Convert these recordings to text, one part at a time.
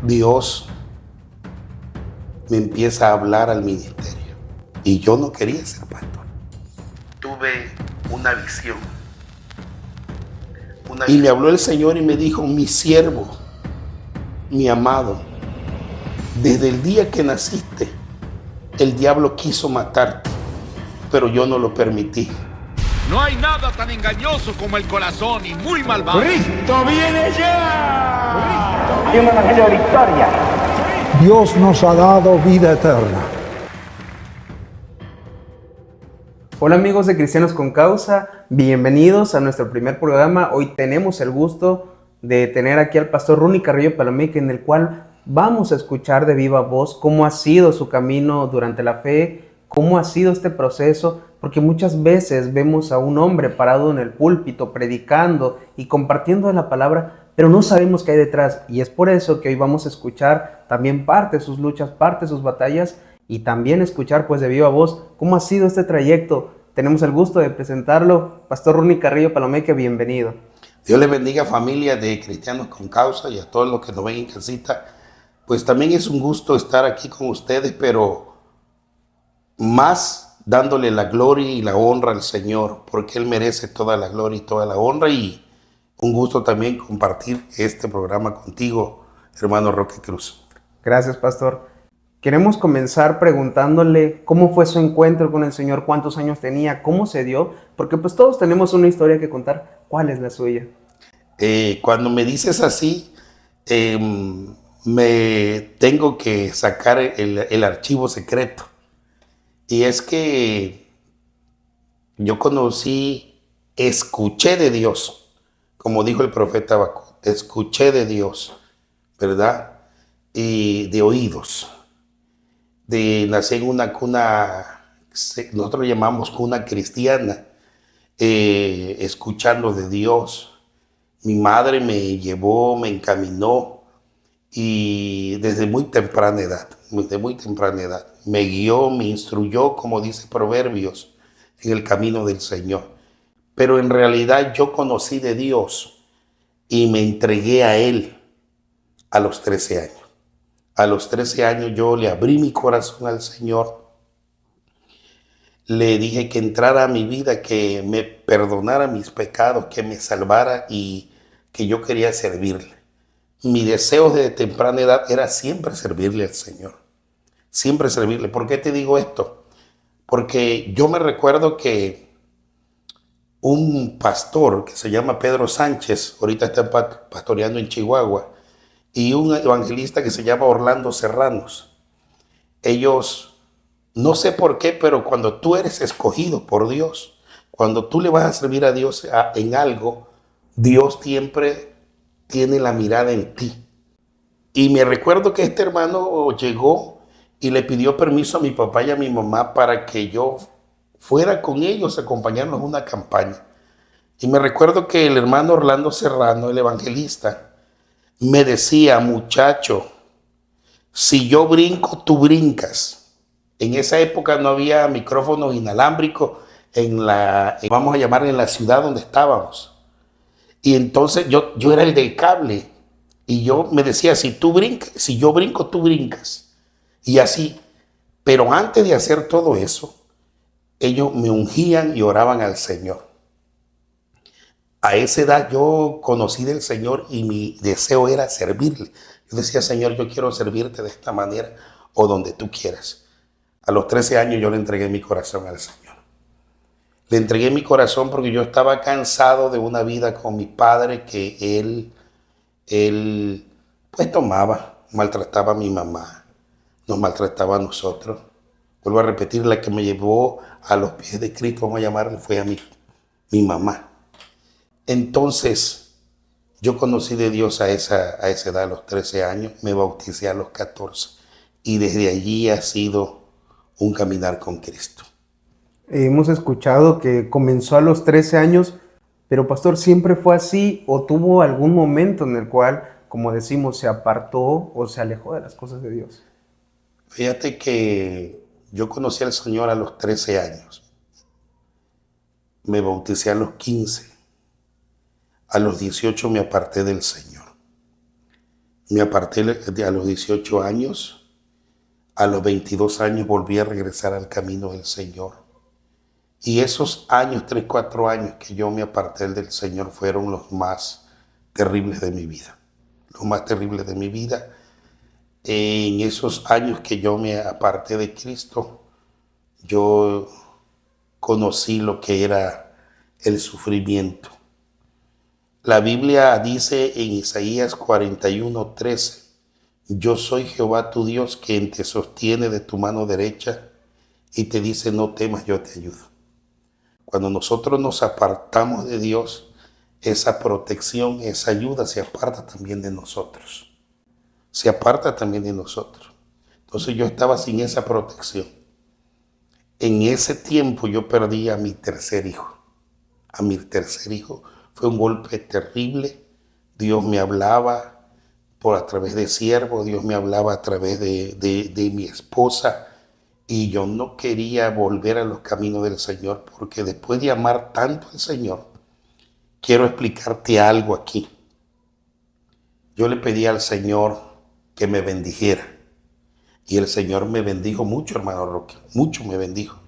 Dios me empieza a hablar al ministerio y yo no quería ser pastor. Tuve una visión. Y me habló el Señor y me dijo: mi siervo, mi amado, desde el día que naciste, el diablo quiso matarte, pero yo no lo permití. No hay nada tan engañoso como el corazón y muy malvado. ¡Cristo viene ya! Hay un evangelio de victoria. Dios nos ha dado vida eterna. Hola amigos de Cristianos con Causa, bienvenidos a nuestro primer programa. Hoy tenemos el gusto de tener aquí al pastor Runy Carrillo Palomeque, en el cual vamos a escuchar de viva voz cómo ha sido su camino durante la fe, cómo ha sido este proceso, porque muchas veces vemos a un hombre parado en el púlpito predicando y compartiendo la palabra, pero no sabemos qué hay detrás, y es por eso que hoy vamos a escuchar también parte de sus luchas, parte de sus batallas, y también escuchar pues de viva voz cómo ha sido este trayecto. Tenemos el gusto de presentarlo, pastor Runy Carrillo Palomeque, bienvenido. Dios les bendiga, familia de Cristianos con Causa, y a todos los que nos ven en casita. Pues también es un gusto estar aquí con ustedes, pero más dándole la gloria y la honra al Señor, porque Él merece toda la gloria y toda la honra, y un gusto también compartir este programa contigo, hermano Roque Cruz. Gracias, pastor. Queremos comenzar preguntándole cómo fue su encuentro con el Señor, cuántos años tenía, cómo se dio, porque pues todos tenemos una historia que contar. ¿Cuál es la suya? Cuando me dices así, me tengo que sacar el archivo secreto. Y es que yo escuché de Dios, como dijo el profeta Habacuc, escuché de Dios, ¿verdad? Y de oídos. Nací en una cuna, nosotros lo llamamos cuna cristiana, escuchando de Dios. Mi madre me llevó, me encaminó, y desde muy temprana edad, me guió, me instruyó, como dice Proverbios, en el camino del Señor. Pero en realidad yo conocí de Dios y me entregué a Él a los 13 años. A los 13 años yo le abrí mi corazón al Señor. Le dije que entrara a mi vida, que me perdonara mis pecados, que me salvara y que yo quería servirle. Mi deseo de temprana edad era siempre servirle al Señor. Siempre servirle. ¿Por qué te digo esto? Porque yo me recuerdo que un pastor que se llama Pedro Sánchez, ahorita está pastoreando en Chihuahua, y un evangelista que se llama Orlando Serranos. Ellos, no sé por qué, pero cuando tú eres escogido por Dios, cuando tú le vas a servir a Dios en algo, Dios siempre tiene la mirada en ti. Y me recuerdo que este hermano llegó y le pidió permiso a mi papá y a mi mamá para que yo fuera con ellos a acompañarnos en una campaña. Y me recuerdo que el hermano Orlando Serrano, el evangelista, me decía: muchacho, si yo brinco, tú brincas. En esa época no había micrófonos inalámbricos vamos a llamar, en la ciudad donde estábamos. Y entonces yo era el del cable. Y yo me decía: si yo brinco, tú brincas. Y así. Pero antes de hacer todo eso, ellos me ungían y oraban al Señor. A esa edad yo conocí del Señor y mi deseo era servirle. Yo decía: Señor, yo quiero servirte de esta manera o donde tú quieras. A los 13 años yo le entregué mi corazón al Señor. Le entregué mi corazón porque yo estaba cansado de una vida con mi padre, que él pues tomaba, maltrataba a mi mamá, nos maltrataba a nosotros. Vuelvo a repetir, la que me llevó a los pies de Cristo, vamos a llamarle, fue a mi mamá. Entonces, yo conocí de Dios a esa edad, a los 13 años, me bauticé a los 14, y desde allí ha sido un caminar con Cristo. Hemos escuchado que comenzó a los 13 años, pero pastor, ¿siempre fue así o tuvo algún momento en el cual, como decimos, se apartó o se alejó de las cosas de Dios? Fíjate que yo conocí al Señor a los 13 años, me bauticé a los 15, a los 18 me aparté del Señor. Me aparté a los 18 años. A los 22 años volví a regresar al camino del Señor. Y esos años, 3, 4 años que yo me aparté del Señor fueron los más terribles de mi vida. Los más terribles de mi vida. En esos años que yo me aparté de Cristo, yo conocí lo que era el sufrimiento. La Biblia dice en Isaías 41:13, yo soy Jehová tu Dios, quien te sostiene de tu mano derecha y te dice, no temas, yo te ayudo. Cuando nosotros nos apartamos de Dios, esa protección, esa ayuda se aparta también de nosotros. Se aparta también de nosotros. Entonces yo estaba sin esa protección. En ese tiempo yo perdí a mi tercer hijo. A mi tercer hijo. Fue un golpe terrible. Dios me hablaba a través de siervos, Dios me hablaba a través de mi esposa. Y yo no quería volver a los caminos del Señor, porque después de amar tanto al Señor, quiero explicarte algo aquí. Yo le pedí al Señor que me bendijera. Y el Señor me bendijo mucho, hermano Roque, mucho me bendijo.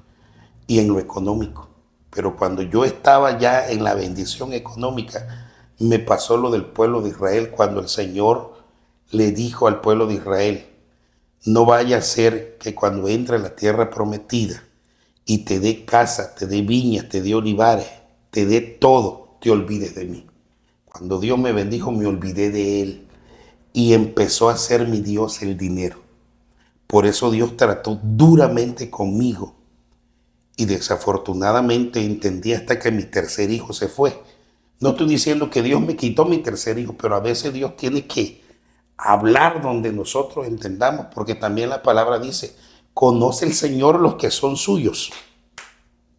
Y en lo económico. Pero cuando yo estaba ya en la bendición económica, me pasó lo del pueblo de Israel, cuando el Señor le dijo al pueblo de Israel, no vaya a ser que cuando entre a la tierra prometida y te dé casa, te dé viñas, te dé olivares, te dé todo, te olvides de mí. Cuando Dios me bendijo, me olvidé de Él y empezó a ser mi Dios el dinero. Por eso Dios trató duramente conmigo y desafortunadamente entendí hasta que mi tercer hijo se fue. No estoy diciendo que Dios me quitó mi tercer hijo, pero a veces Dios tiene que hablar donde nosotros entendamos, porque también la palabra dice, conoce el Señor los que son suyos.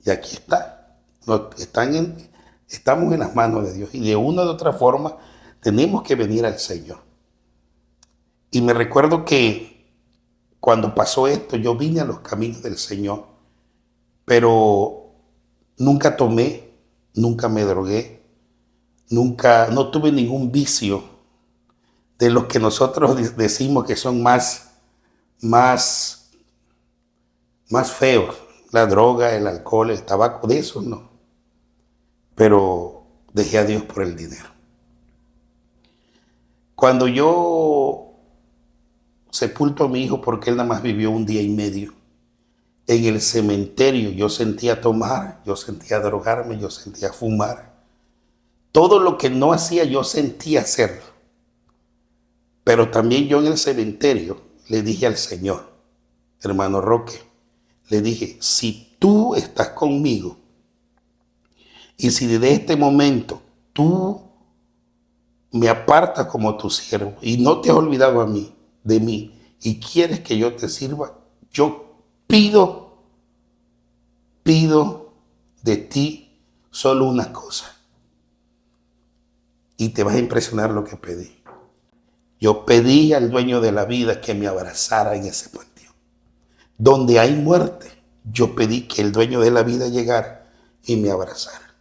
Y aquí está. Estamos en las manos de Dios y de una u otra forma tenemos que venir al Señor. Y me recuerdo que cuando pasó esto, yo vine a los caminos del Señor, pero nunca tomé, nunca me drogué, no tuve ningún vicio de los que nosotros decimos que son más feos. La droga, el alcohol, el tabaco, de eso no. Pero dejé a Dios por el dinero. Cuando yo sepulto a mi hijo, porque él nada más vivió 1 día y medio, en el cementerio yo sentía tomar, yo sentía drogarme, yo sentía fumar. Todo lo que no hacía yo sentía hacerlo. Pero también yo en el cementerio le dije al Señor, hermano Roque, le dije, si tú estás conmigo y si desde este momento tú me apartas como tu siervo y no te has olvidado de mí y quieres que yo te sirva, yo pido de ti solo una cosa y te vas a impresionar lo que pedí. Yo pedí al dueño de la vida que me abrazara en ese panteón. Donde hay muerte, yo pedí que el dueño de la vida llegara y me abrazara.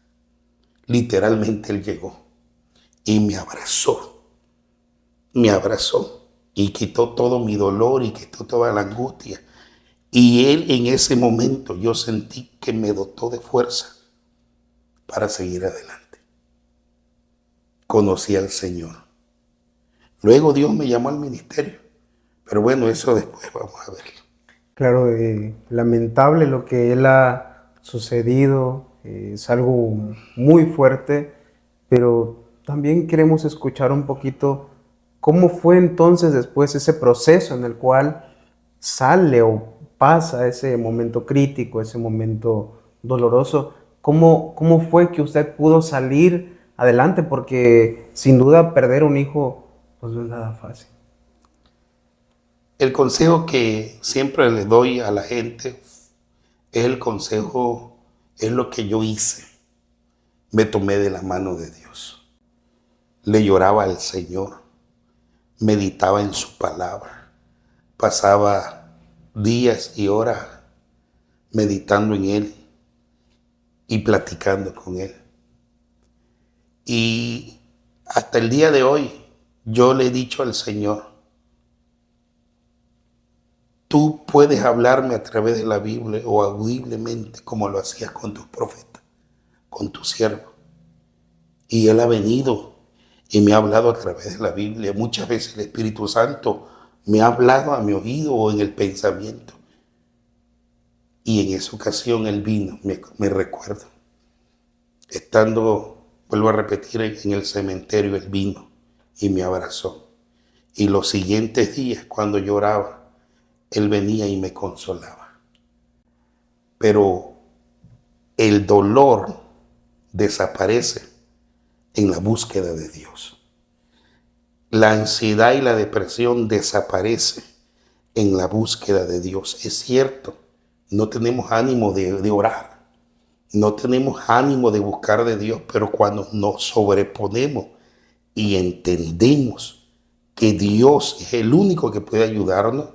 Literalmente él llegó y me abrazó y quitó todo mi dolor y quitó toda la angustia. Y él en ese momento yo sentí que me dotó de fuerza para seguir adelante. Conocí al Señor. Luego Dios me llamó al ministerio. Pero bueno, eso después vamos a verlo. Claro, lamentable lo que él ha sucedido. Es algo muy fuerte. Pero también queremos escuchar un poquito cómo fue entonces después ese proceso en el cual sale o pasa ese momento crítico, ese momento doloroso. ¿Cómo fue que usted pudo salir adelante? Porque sin duda perder un hijo pues no es nada fácil. El consejo que siempre le doy a la gente es es lo que yo hice. Me tomé de la mano de Dios. Le lloraba al Señor. Meditaba en su palabra. Pasaba días y horas meditando en Él y platicando con Él. Y hasta el día de hoy yo le he dicho al Señor, tú puedes hablarme a través de la Biblia o audiblemente como lo hacías con tus profetas, con tu siervo. Y Él ha venido y me ha hablado a través de la Biblia. Muchas veces el Espíritu Santo me ha hablado a mi oído o en el pensamiento. Y en esa ocasión Él vino, me recuerdo. Estando, vuelvo a repetir, en el cementerio, Él vino y me abrazó. Y los siguientes días, cuando lloraba, Él venía y me consolaba. Pero el dolor desaparece en la búsqueda de Dios. La ansiedad y la depresión desaparece en la búsqueda de Dios. Es cierto, no tenemos ánimo de orar, no tenemos ánimo de buscar de Dios, pero cuando nos sobreponemos y entendemos que Dios es el único que puede ayudarnos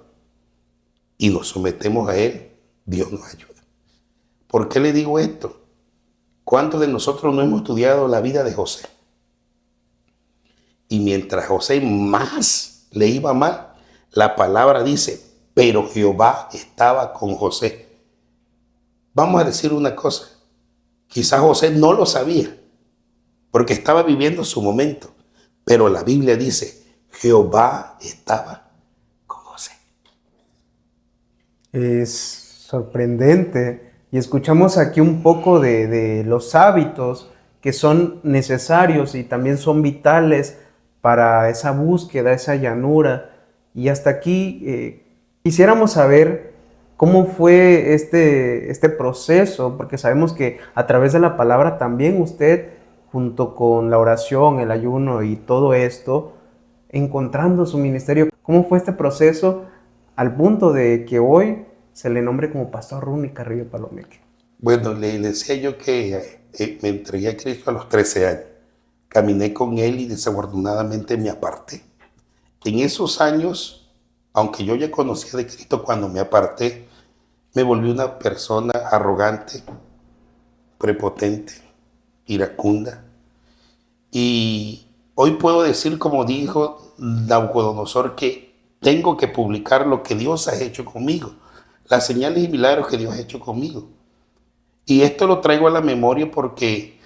y nos sometemos a Él, Dios nos ayuda. ¿Por qué le digo esto? ¿Cuántos de nosotros no hemos estudiado la vida de José? Y mientras José más le iba mal, la palabra dice, pero Jehová estaba con José. Vamos a decir una cosa, quizás José no lo sabía, porque estaba viviendo su momento, pero la Biblia dice, Jehová estaba con José. Es sorprendente. Y escuchamos aquí un poco de los hábitos que son necesarios y también son vitales para esa búsqueda, esa llanura. Y hasta aquí quisiéramos saber cómo fue este proceso, porque sabemos que a través de la palabra también usted, junto con la oración, el ayuno y todo esto, encontrando su ministerio. ¿Cómo fue este proceso al punto de que hoy se le nombre como Pastor Runy Carrillo Palomeque? Bueno, le decía yo que me entregué a Cristo a los 13 años. Caminé con Él y desafortunadamente me aparté. En esos años, aunque yo ya conocía de Cristo cuando me aparté, me volví una persona arrogante, prepotente, iracunda. Y hoy puedo decir, como dijo Nabucodonosor, que tengo que publicar lo que Dios ha hecho conmigo, las señales y milagros que Dios ha hecho conmigo. Y esto lo traigo a la memoria porque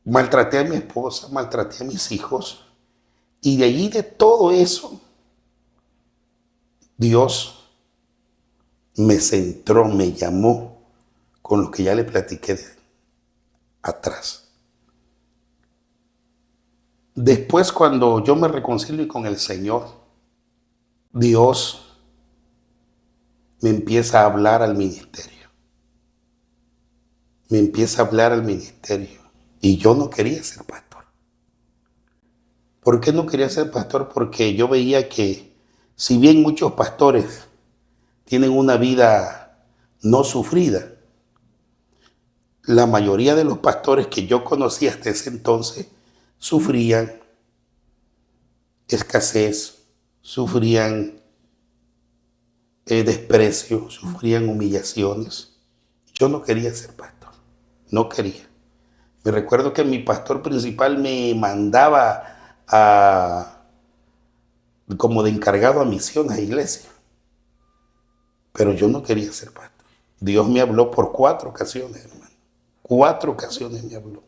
maltraté a mi esposa, maltraté a mis hijos. Y de allí, de todo eso, Dios me centró, me llamó con lo que ya le platiqué atrás. Después, cuando yo me reconcilio con el Señor, Dios me empieza a hablar al ministerio. Me empieza a hablar al ministerio. Y yo no quería ser pastor. ¿Por qué no quería ser pastor? Porque yo veía que, si bien muchos pastores tienen una vida no sufrida, la mayoría de los pastores que yo conocí hasta ese entonces sufrían escasez, sufrían desprecio, sufrían humillaciones. Yo no quería ser pastor, no quería. Me recuerdo que mi pastor principal me mandaba como de encargado a misiones, a iglesias. Pero yo no quería ser pastor. Dios me habló por 4 ocasiones, hermano. 4 ocasiones me habló.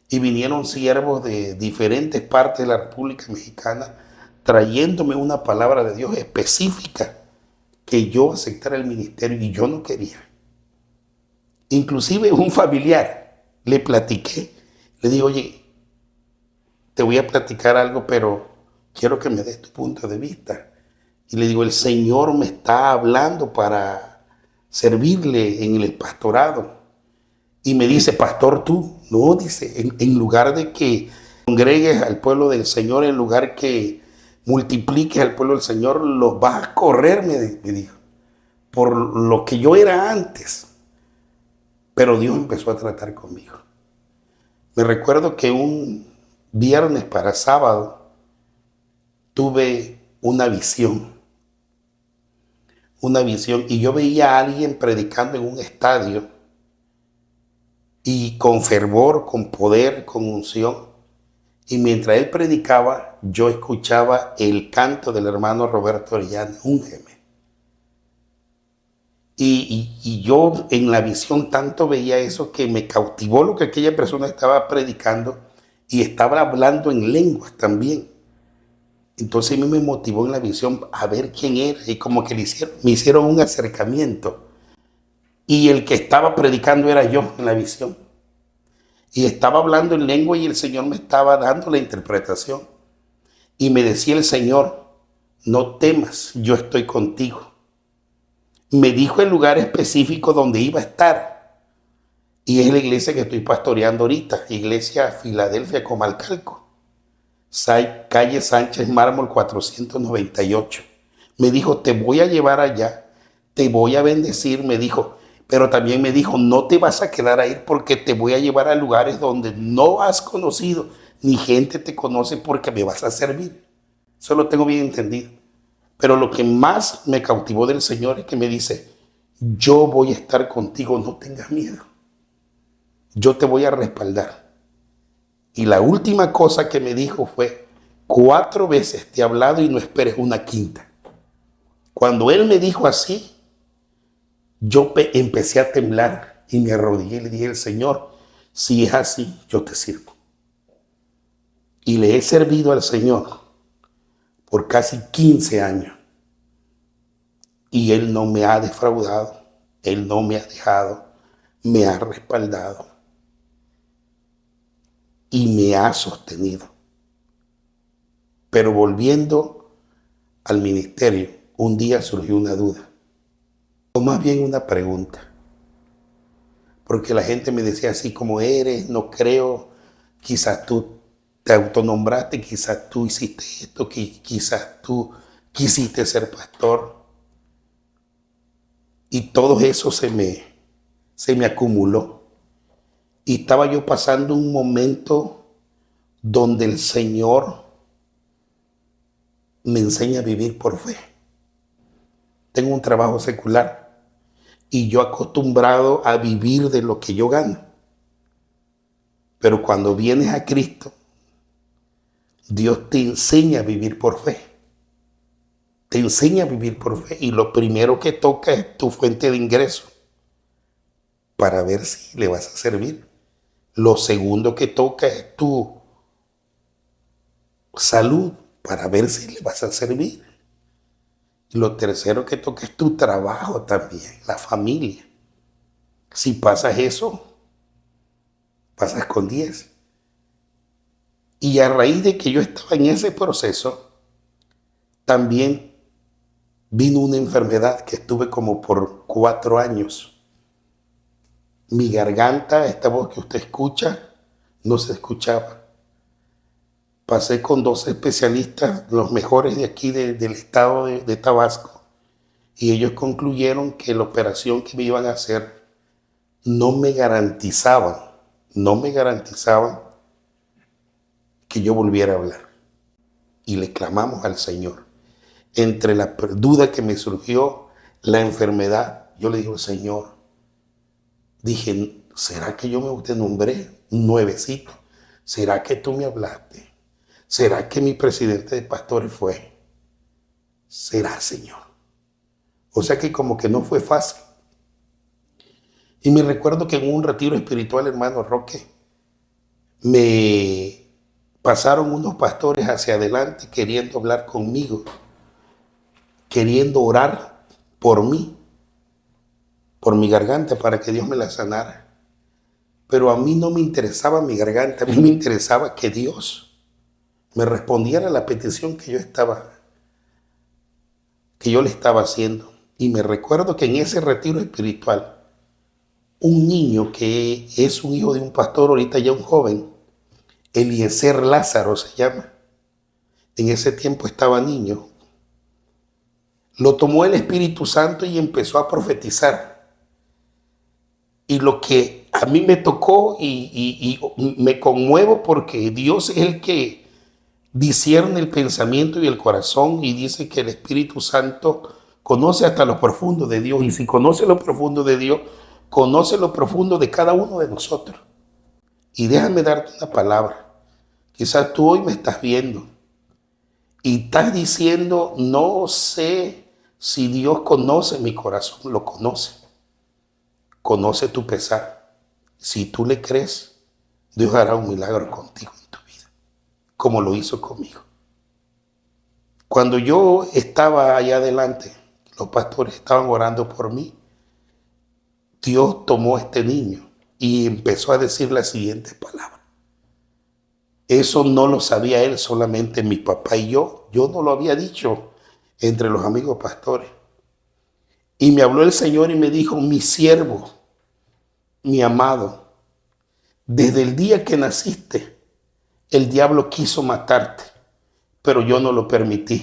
Y vinieron siervos de diferentes partes de la República Mexicana trayéndome una palabra de Dios específica que yo aceptara el ministerio y yo no quería. Inclusive un familiar le platiqué, le digo, oye, te voy a platicar algo, pero quiero que me des tu punto de vista. Y le digo, el Señor me está hablando para servirle en el pastorado. Y me dice, pastor, tú. No, dice, en lugar de que congregues al pueblo del Señor, en lugar que multipliques al pueblo del Señor, los vas a correr, me dijo, por lo que yo era antes. Pero Dios empezó a tratar conmigo. Me recuerdo que un viernes para sábado tuve una visión, y yo veía a alguien predicando en un estadio y con fervor, con poder, con unción, Y mientras él predicaba, yo escuchaba el canto del hermano Roberto Orellana, Úngeme. Y yo en la visión tanto veía eso que me cautivó lo que aquella persona estaba predicando y estaba hablando en lenguas también. Entonces a mí me motivó en la visión a ver quién era y como que me hicieron un acercamiento. Y el que estaba predicando era yo en la visión. Y estaba hablando en lengua y el Señor me estaba dando la interpretación. Y me decía el Señor, no temas, yo estoy contigo. Me dijo el lugar específico donde iba a estar. Y es la iglesia que estoy pastoreando ahorita, Iglesia Filadelfia Comalcalco, calle Sánchez Mármol 498. Me dijo, te voy a llevar allá, te voy a bendecir, me dijo. Pero también me dijo, no te vas a quedar ahí porque te voy a llevar a lugares donde no has conocido, ni gente te conoce porque me vas a servir. Eso lo tengo bien entendido. Pero lo que más me cautivó del Señor es que me dice, yo voy a estar contigo, no tengas miedo. Yo te voy a respaldar. Y la última cosa que me dijo fue, 4 veces te he hablado y no esperes una quinta. Cuando él me dijo así, yo empecé a temblar y me arrodillé y le dije al Señor, si es así, yo te sirvo. Y le he servido al Señor por casi 15 años. Y Él no me ha defraudado, Él no me ha dejado, me ha respaldado y me ha sostenido. Pero volviendo al ministerio, un día surgió una duda, o más bien una pregunta, porque la gente me decía así como eres, no creo, quizás tú te autonombraste, quizás tú hiciste esto, quizás tú quisiste ser pastor. Y todo eso se me acumuló. Y estaba yo pasando un momento donde el Señor me enseña a vivir por fe. Tengo un trabajo secular y yo acostumbrado a vivir de lo que yo gano. Pero cuando vienes a Cristo, Dios te enseña a vivir por fe. Te enseña a vivir por fe y lo primero que toca es tu fuente de ingreso para ver si le vas a servir. Lo segundo que toca es tu salud para ver si le vas a servir. Y lo tercero que toca es tu trabajo también, la familia. Si pasas eso, pasas con 10. Y a raíz de que yo estaba en ese proceso, también vino una enfermedad que estuve como por 4 años. Mi garganta, esta voz que usted escucha, no se escuchaba. Pasé con 2 especialistas, los mejores de aquí del estado de Tabasco, y ellos concluyeron que la operación que me iban a hacer no me garantizaban que yo volviera a hablar. Y le clamamos al Señor. Entre la duda que me surgió, la enfermedad, yo le digo, Señor, dije, ¿será que yo te nombré nuevecito? ¿Será que tú me hablaste? ¿Será que mi presidente de pastores fue? ¿Será, Señor? O sea que como que no fue fácil. Y me recuerdo que en un retiro espiritual, hermano Roque, me pasaron unos pastores hacia adelante queriendo hablar conmigo, queriendo orar por mí, por mi garganta, para que Dios me la sanara. Pero a mí no me interesaba mi garganta, a mí me interesaba que Dios me respondiera a la petición que yo le estaba haciendo. Y me recuerdo que en ese retiro espiritual, un niño que es un hijo de un pastor, ahorita ya un joven, Eliezer Lázaro se llama, en ese tiempo estaba niño, lo tomó el Espíritu Santo y empezó a profetizar. Y lo que a mí me tocó y me conmuevo porque Dios es el que discierne el pensamiento y el corazón y dice que el Espíritu Santo conoce hasta lo profundo de Dios. Y si conoce lo profundo de Dios, conoce lo profundo de cada uno de nosotros. Y déjame darte una palabra. Quizás tú hoy me estás viendo y estás diciendo, no sé si Dios conoce mi corazón. Lo conoce. Conoce tu pesar. Si tú le crees, Dios hará un milagro contigo en tu vida, como lo hizo conmigo. Cuando yo estaba allá adelante, los pastores estaban orando por mí. Dios tomó a este niño y empezó a decir las siguientes palabras. Eso no lo sabía él, solamente mi papá y yo. Yo no lo había dicho entre los amigos pastores. Y me habló el Señor y me dijo, mi siervo, mi amado, desde el día que naciste, el diablo quiso matarte, pero yo no lo permití.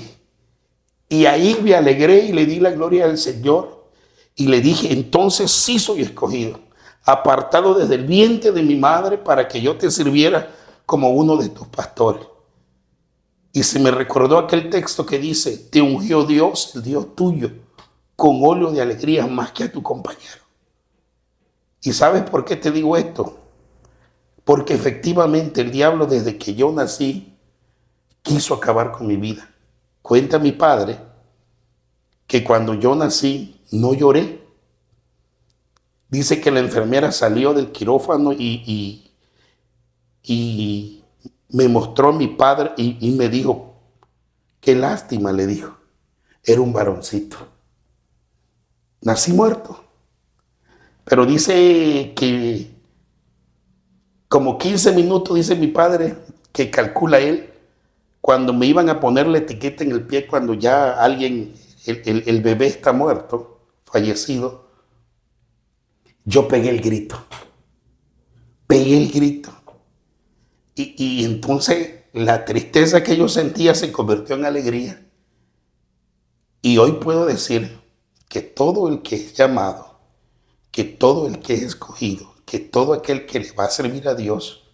Y ahí me alegré y le di la gloria al Señor. Y le dije, entonces sí soy escogido, apartado desde el vientre de mi madre para que yo te sirviera como uno de tus pastores. Y se me recordó aquel texto que dice, te ungió Dios, el Dios tuyo, con óleo de alegría más que a tu compañero. ¿Y sabes por qué te digo esto? Porque efectivamente el diablo desde que yo nací quiso acabar con mi vida. Cuenta mi padre que cuando yo nací no lloré. Dice que la enfermera salió del quirófano y me mostró a mi padre y me dijo, qué lástima, le dijo. Era un varoncito. Nací muerto. Pero dice que como 15 minutos, dice mi padre, que calcula él, cuando me iban a poner la etiqueta en el pie, cuando ya alguien, el bebé está muerto, fallecido, yo pegué el grito. Pegué el grito. Y entonces la tristeza que yo sentía se convirtió en alegría. Y hoy puedo decir que todo el que es llamado, que todo el que es escogido, que todo aquel que le va a servir a Dios,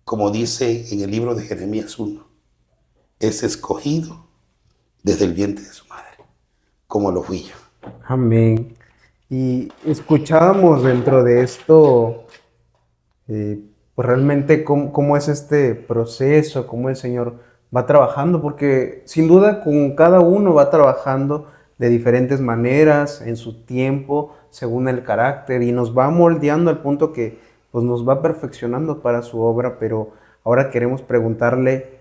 como dice en el libro de Jeremías 1, es escogido desde el vientre de su madre, como lo fui yo. Amén. Y escuchábamos dentro de esto, pues realmente cómo es este proceso, cómo el Señor va trabajando, porque sin duda con cada uno va trabajando de diferentes maneras, en su tiempo, según el carácter, y nos va moldeando al punto que pues, nos va perfeccionando para su obra. Pero ahora queremos preguntarle,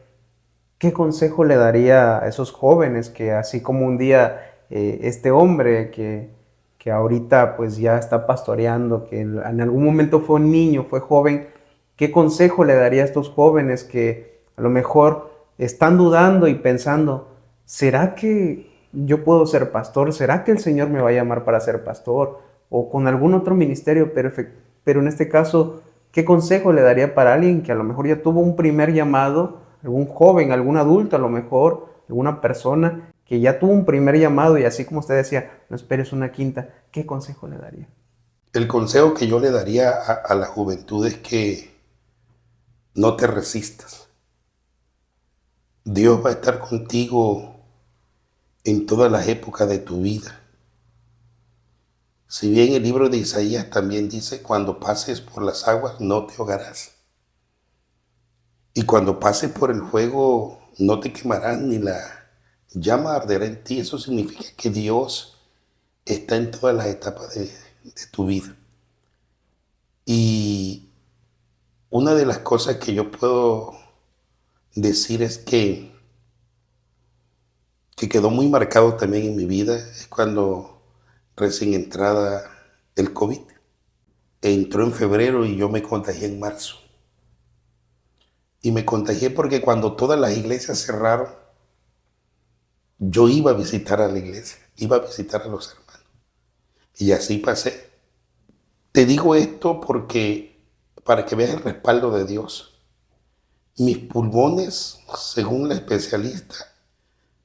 ¿qué consejo le daría a esos jóvenes que así como un día este hombre que ahorita pues ya está pastoreando, que en algún momento fue un niño, fue joven, qué consejo le daría a estos jóvenes que a lo mejor están dudando y pensando, ¿será que yo puedo ser pastor? ¿Será que el Señor me va a llamar para ser pastor? O con algún otro ministerio, pero en este caso, ¿qué consejo le daría para alguien que a lo mejor ya tuvo un primer llamado, algún joven, algún adulto a lo mejor, alguna persona que ya tuvo un primer llamado y así como usted decía, no esperes una quinta? ¿Qué consejo le daría? El consejo que yo le daría a la juventud es que no te resistas. Dios va a estar contigo en todas las épocas de tu vida. Si bien el libro de Isaías también dice, cuando pases por las aguas no te ahogarás. Y cuando pases por el fuego no te quemarás ni la llama arderá en ti. Eso significa que Dios está en todas las etapas de tu vida. Y una de las cosas que yo puedo decir es que quedó muy marcado también en mi vida es cuando recién entrada el COVID. Entró en febrero y yo me contagié en marzo. Y me contagié porque cuando todas las iglesias cerraron, yo iba a visitar a la iglesia, iba a visitar a los hermanos. Y así pasé. Te digo esto porque para que veas el respaldo de Dios. Mis pulmones, según la especialista,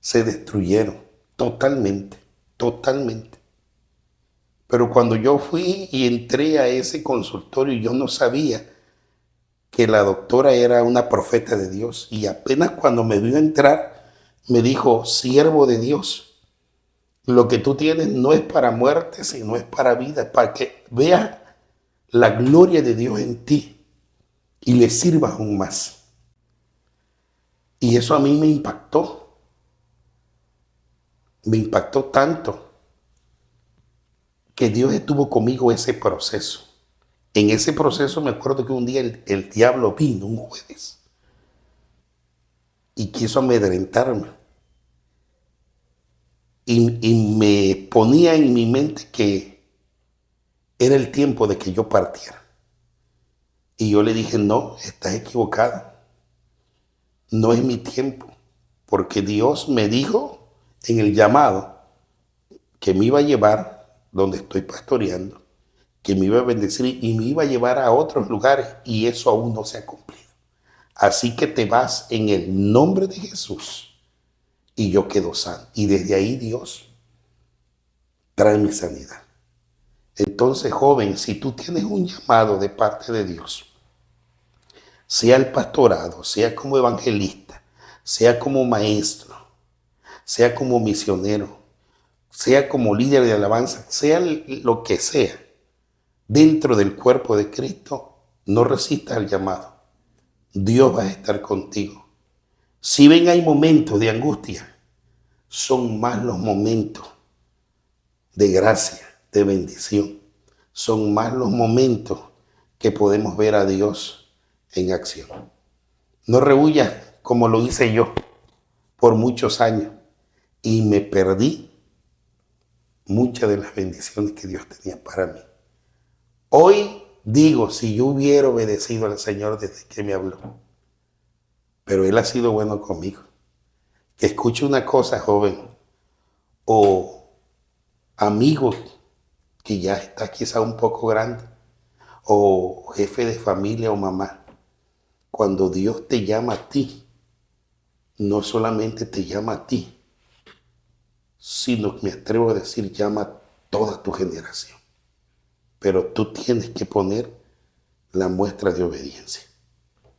se destruyeron totalmente. Pero cuando yo fui y entré a ese consultorio, yo no sabía que la doctora era una profeta de Dios. Y apenas cuando me vio entrar, me dijo, siervo de Dios, lo que tú tienes no es para muerte, sino es para vida, para que veas la gloria de Dios en ti y le sirvas aún más. Y eso a mí me impactó. Me impactó tanto que Dios estuvo conmigo ese proceso. En ese proceso me acuerdo que un día el diablo vino un jueves y quiso amedrentarme. Y me ponía en mi mente que era el tiempo de que yo partiera. Y yo le dije, no, estás equivocado. No es mi tiempo. Porque Dios me dijo en el llamado que me iba a llevar donde estoy pastoreando, que me iba a bendecir y me iba a llevar a otros lugares. Y eso aún no se ha cumplido. Así que te vas en el nombre de Jesús y yo quedo sano. Y desde ahí Dios trae mi sanidad. Entonces, joven, si tú tienes un llamado de parte de Dios, sea el pastorado, sea como evangelista, sea como maestro, sea como misionero, sea como líder de alabanza, sea lo que sea, dentro del cuerpo de Cristo, no resistas al llamado. Dios va a estar contigo. Si ven hay momentos de angustia, son más los momentos de gracia, de bendición. Son más los momentos que podemos ver a Dios en acción. No rehuyas como lo hice yo por muchos años y me perdí muchas de las bendiciones que Dios tenía para mí. Hoy digo, si yo hubiera obedecido al Señor desde que me habló, pero Él ha sido bueno conmigo. Que escuche una cosa, joven, o amigo que ya está quizá un poco grande, o jefe de familia o mamá, cuando Dios te llama a ti, no solamente te llama a ti, sino, me atrevo a decir, llama a toda tu generación. Pero tú tienes que poner la muestra de obediencia.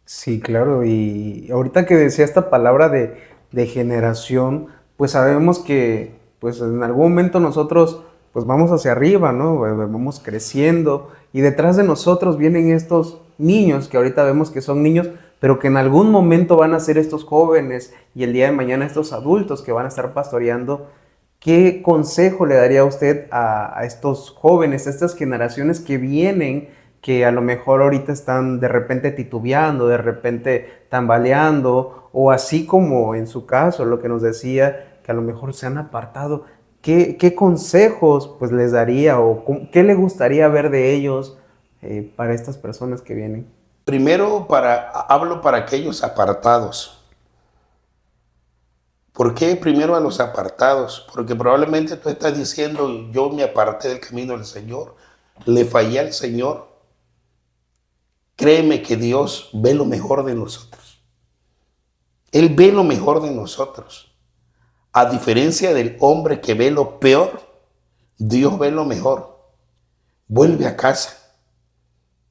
Sí, claro, y ahorita que decía esta palabra de generación, pues sabemos que pues en algún momento nosotros pues vamos hacia arriba, ¿no? Vamos creciendo y detrás de nosotros vienen estos niños que ahorita vemos que son niños, pero que en algún momento van a ser estos jóvenes y el día de mañana estos adultos que van a estar pastoreando. ¿Qué consejo le daría usted a estos jóvenes, a estas generaciones que vienen, que a lo mejor ahorita están de repente titubeando, de repente tambaleando, o así como en su caso, lo que nos decía, que a lo mejor se han apartado? ¿Qué consejos pues les daría o qué le gustaría ver de ellos para estas personas que vienen? Primero hablo para aquellos apartados. ¿Por qué primero a los apartados? Porque probablemente tú estás diciendo, yo me aparté del camino del Señor, le fallé al Señor. Créeme que Dios ve lo mejor de nosotros. Él ve lo mejor de nosotros. A diferencia del hombre que ve lo peor, Dios ve lo mejor. Vuelve a casa.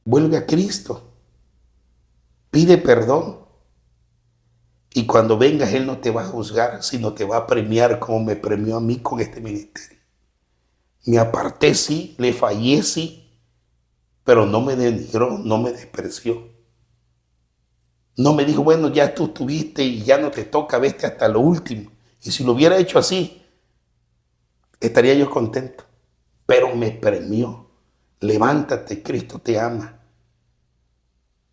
Vuelve a Cristo. Pide perdón. Y cuando vengas, Él no te va a juzgar, sino te va a premiar como me premió a mí con este ministerio. Me aparté, sí, le fallé, sí, pero no me denigró, no me despreció. No me dijo, bueno, ya tú estuviste y ya no te toca, vete hasta lo último. Y si lo hubiera hecho así, estaría yo contento. Pero me premió. Levántate, Cristo te ama.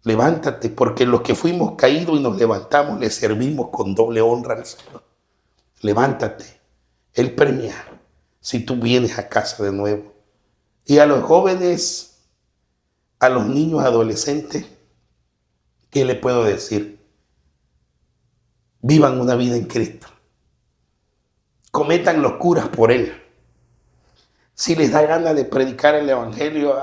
Levántate, porque los que fuimos caídos y nos levantamos, le servimos con doble honra al Señor. Levántate. Él premia si tú vienes a casa de nuevo. Y a los jóvenes, a los niños adolescentes, ¿qué le puedo decir? Vivan una vida en Cristo. Cometan locuras por Él. Si les da ganas de predicar el evangelio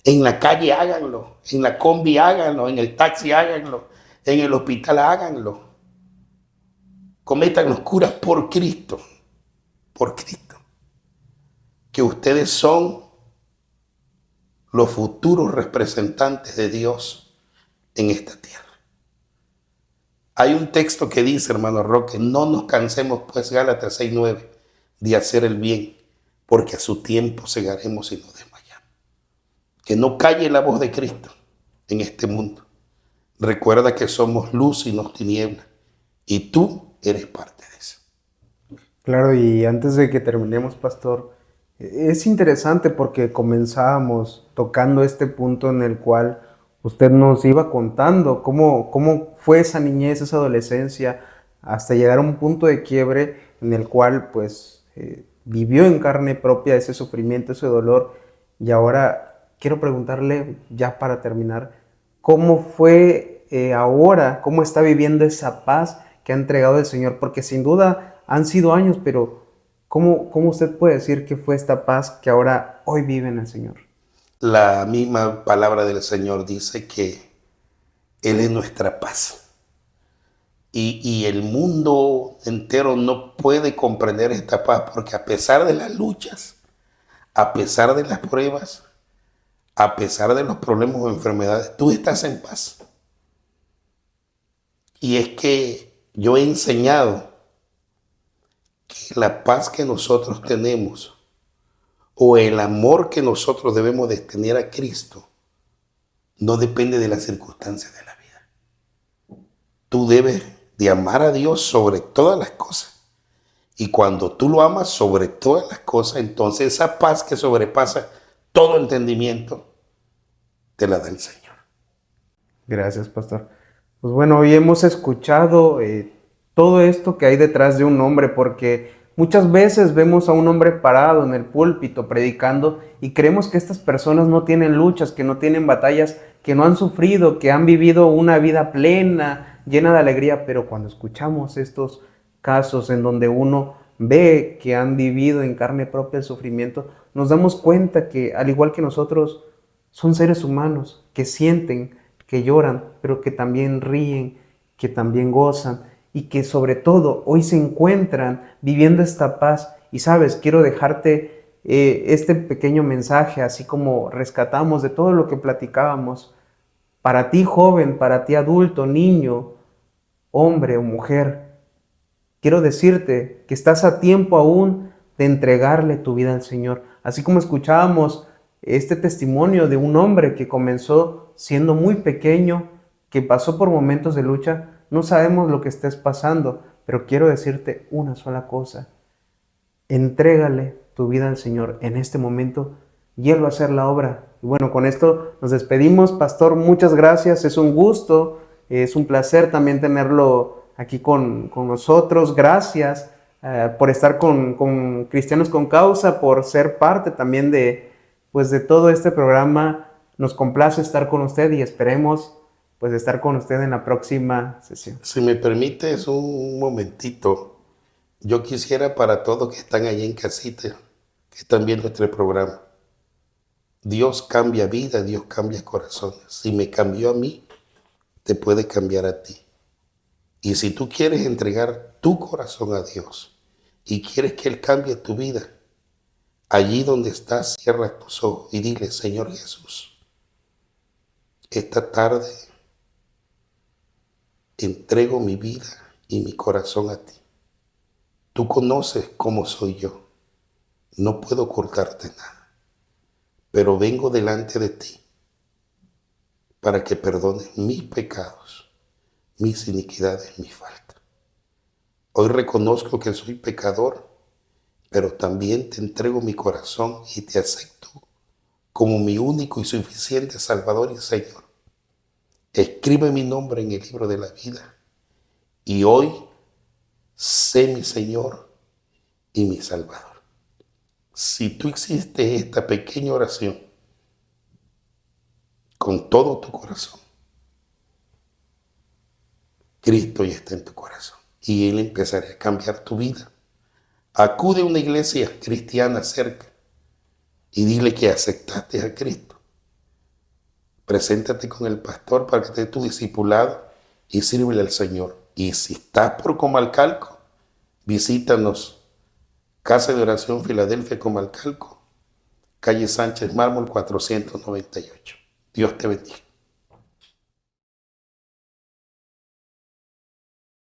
en la calle, háganlo. En la combi, háganlo. En el taxi, háganlo. En el hospital, háganlo. Cometan locuras por Cristo. Por Cristo. Que ustedes son los futuros representantes de Dios en esta tierra. Hay un texto que dice, hermano Roque, no nos cansemos, pues, Gálatas 6:9, de hacer el bien, porque a su tiempo segaremos y no desmayamos. Que no calle la voz de Cristo en este mundo. Recuerda que somos luz y no tiniebla, Y tú eres parte de eso. Claro, y antes de que terminemos, pastor, es interesante porque comenzábamos tocando este punto en el cual usted nos iba contando cómo fue esa niñez, esa adolescencia, hasta llegar a un punto de quiebre en el cual pues vivió en carne propia ese sufrimiento, ese dolor. Y ahora quiero preguntarle, ya para terminar, ¿cómo fue ahora, cómo está viviendo esa paz que ha entregado el Señor? Porque sin duda han sido años, pero ¿cómo usted puede decir que fue esta paz que ahora hoy vive en el Señor? La misma palabra del Señor dice que Él es nuestra paz. Y el mundo entero no puede comprender esta paz porque a pesar de las luchas, a pesar de las pruebas, a pesar de los problemas o enfermedades, tú estás en paz. Y es que yo he enseñado que la paz que nosotros tenemos o el amor que nosotros debemos de tener a Cristo no depende de las circunstancias de la vida. Tú debes de amar a Dios sobre todas las cosas. Y cuando tú lo amas sobre todas las cosas, entonces esa paz que sobrepasa todo entendimiento, te la da el Señor. Gracias, pastor. Pues bueno, hoy hemos escuchado todo esto que hay detrás de un hombre, porque muchas veces vemos a un hombre parado en el púlpito predicando y creemos que estas personas no tienen luchas, que no tienen batallas, que no han sufrido, que han vivido una vida plena, llena de alegría, pero cuando escuchamos estos casos en donde uno ve que han vivido en carne propia el sufrimiento, nos damos cuenta que al igual que nosotros son seres humanos que sienten, que lloran, pero que también ríen, que también gozan y que sobre todo hoy se encuentran viviendo esta paz. Y sabes, quiero dejarte este pequeño mensaje, así como rescatamos de todo lo que platicábamos. Para ti joven, para ti adulto, niño, hombre o mujer, quiero decirte que estás a tiempo aún de entregarle tu vida al Señor. Así como escuchábamos este testimonio de un hombre que comenzó siendo muy pequeño, que pasó por momentos de lucha. No sabemos lo que estés pasando, pero quiero decirte una sola cosa. Entrégale tu vida al Señor en este momento y Él va a hacer la obra. Y bueno, con esto nos despedimos. Pastor, muchas gracias. Es un gusto, es un placer también tenerlo aquí con nosotros. Gracias por estar con Cristianos con Causa, por ser parte también de todo este programa. Nos complace estar con usted y esperemos estar con usted en la próxima sesión. Si me permites un momentito, yo quisiera para todos que están allí en casita, que están viendo este programa, Dios cambia vida, Dios cambia corazones. Si me cambió a mí, te puede cambiar a ti. Y si tú quieres entregar tu corazón a Dios y quieres que Él cambie tu vida, allí donde estás, cierra tus ojos y dile: Señor Jesús, esta tarde entrego mi vida y mi corazón a ti. Tú conoces cómo soy yo. No puedo ocultarte nada, pero vengo delante de ti para que perdones mis pecados, mis iniquidades, mis faltas. Hoy reconozco que soy pecador, pero también te entrego mi corazón y te acepto como mi único y suficiente Salvador y Señor. Escribe mi nombre en el libro de la vida y hoy sé mi Señor y mi Salvador. Si tú hiciste esta pequeña oración con todo tu corazón, Cristo ya está en tu corazón y Él empezará a cambiar tu vida. Acude a una iglesia cristiana cerca y dile que aceptaste a Cristo. Preséntate con el pastor para que te dé tu discipulado y sírvele al Señor. Y si estás por Comalcalco, visítanos. Casa de Oración Filadelfia, Comalcalco, calle Sánchez Mármol 498. Dios te bendiga.